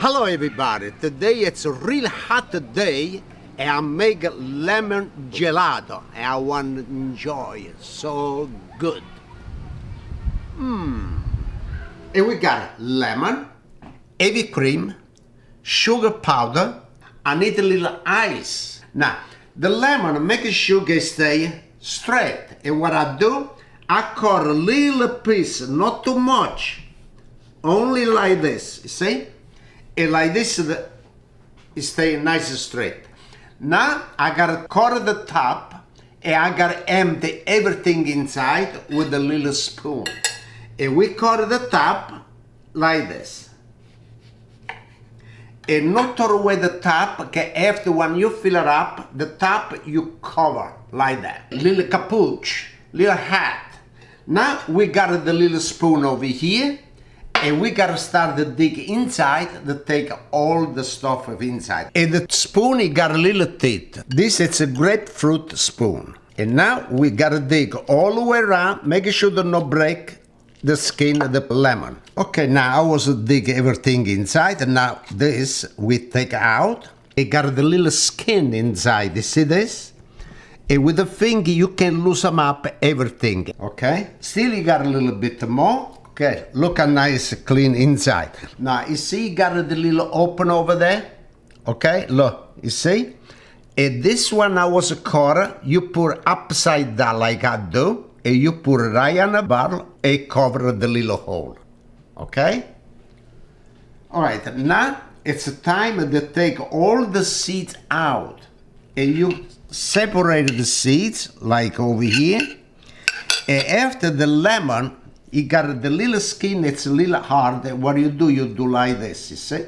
Hello everybody, today it's a real hot day and I make lemon gelato and I want to enjoy it, so good. And we got lemon, heavy cream, sugar powder, I need a little ice. Now, the lemon make sugar stay straight, and what I do, I cut a little piece, not too much, only like this, you see? And like this, it stay nice and straight. Now, I gotta cut the top, and I gotta empty everything inside with a little spoon. And we cut the top like this. And not throw away the top, okay? After when you fill it up, the top you cover like that. Little capuch, little hat. Now we got the little spoon over here, and we gotta start to dig inside to take all the stuff of inside. And the spoon, it got a little teeth. This is a grapefruit spoon. And now we gotta dig all the way around, making sure to not break the skin of the lemon. Okay, now I was dig everything inside, and now this we take out. It got the little skin inside, you see this? And with the finger you can loosen up everything, okay? Still you got a little bit more. Okay, look how nice, clean inside. Now, you see, you got the little open over there? Okay, look, you see? And this one I was a quarter, you put upside down like I do, and you put it right on the bottle and cover the little hole. Okay? All right, now it's time to take all the seeds out. And you separate the seeds, like over here. And after the lemon, you got the little skin, it's a little hard. What you do like this, you see?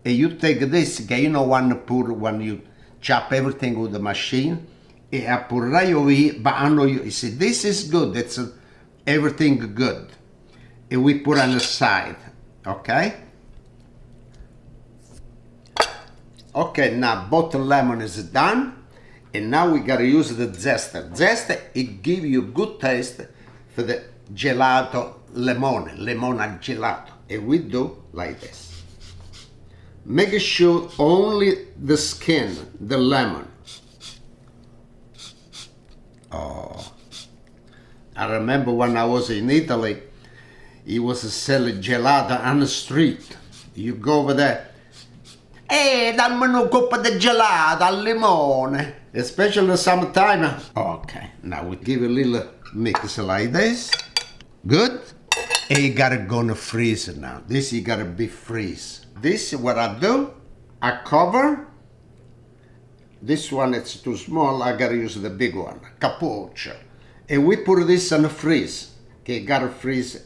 And you take this, okay, you know when you chop everything with the machine, and I put it right over here, but I know you see, this is good, it's everything good. And we put on the side, okay? Okay, now both the lemon is done, and now we gotta use the zester. Zester, it give you good taste for the gelato lemon gelato. And we do like this. Make sure only the skin, the lemon. Oh, I remember when I was in Italy, he was selling gelato on the street. You go over there, hey, dammi una coppa di gelato al limone. Especially summertime. Okay, now we give a little mix like this. Good. And you gotta go in the freezer now. This you gotta be freeze. This is what I do. I cover. This one it's too small. I gotta use the big one. Capuccio. And we put this in the freeze. Okay, gotta freeze.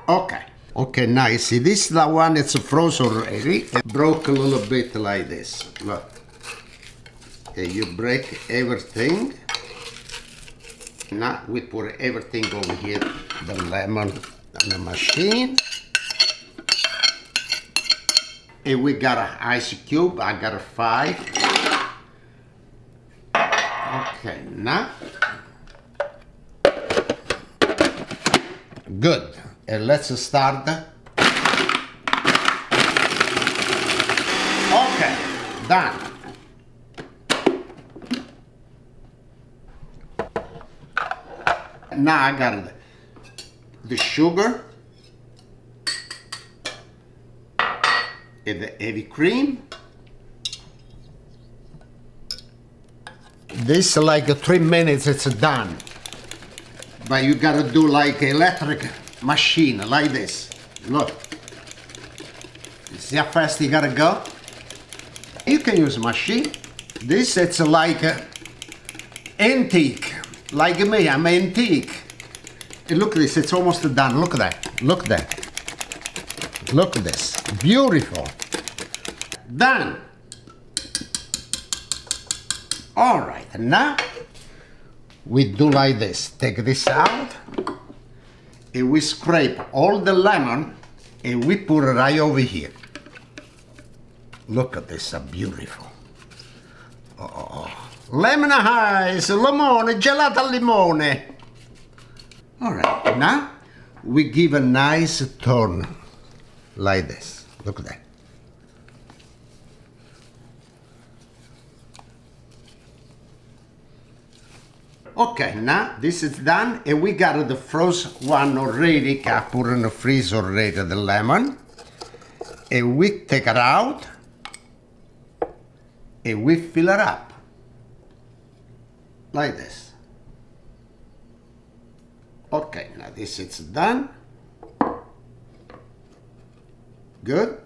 Okay. Okay, now you see this is the one it's frozen already. It broke a little bit like this. Look. Okay, you break everything. Now we put everything over here, the lemon on the machine. And we got an ice cube, I got a 5. Okay, now. Good, and let's start. Okay, done. Now I got the sugar and the heavy cream. This like 3 minutes it's done. But you gotta do like electric machine like this. Look. See how fast you gotta go? You can use a machine. This it's like antique. Like me, I'm antique. And look at this, it's almost done. Look at that. Look at that. Look at this. Beautiful. Done. All right, now we do like this. Take this out. And we scrape all the lemon and we put it right over here. Look at this, beautiful. Oh. Lemon ice, limone, gelato al limone. All right, now we give a nice turn like this. Look at that. Okay, now this is done, and we got the first one already. I put in the freezer already, the lemon. And we take it out, and we fill it up, like this. Okay, now this is done. Good.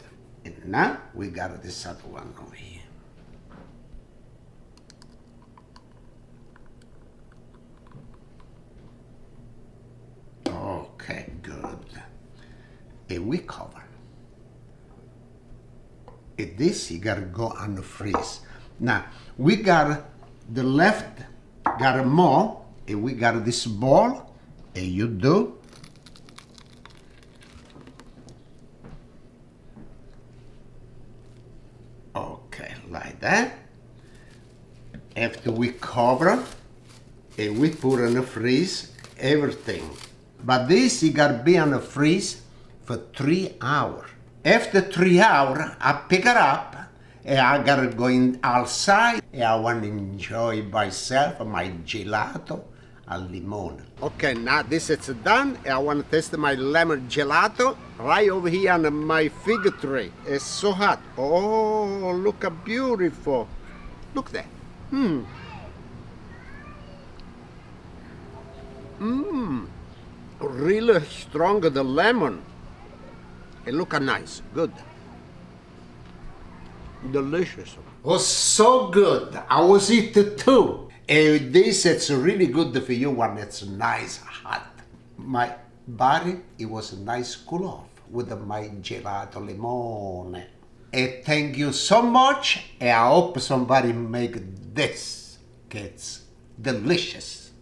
And now we got this other one over here. Okay, good. And we cover. And this you gotta go on the freeze. Now we got the left, got more, and we got this ball, and you do. Okay, like that. After we cover, and we put in the freeze everything. But this you gotta be on the freeze for 3 hours. After 3 hours, I pick it up and I gotta go in outside and I want to enjoy myself my gelato al limone. Okay, now this is done. I want to taste my lemon gelato right over here on my fig tree. It's so hot. Oh, look how beautiful. Look at that. Really strong, the lemon. It look nice, good. Delicious. Oh, so good. I was eating too. And this it's really good for you when it's nice hot. My body, it was a nice cool off with my gelato limone. And thank you so much. And I hope somebody make this. It's delicious.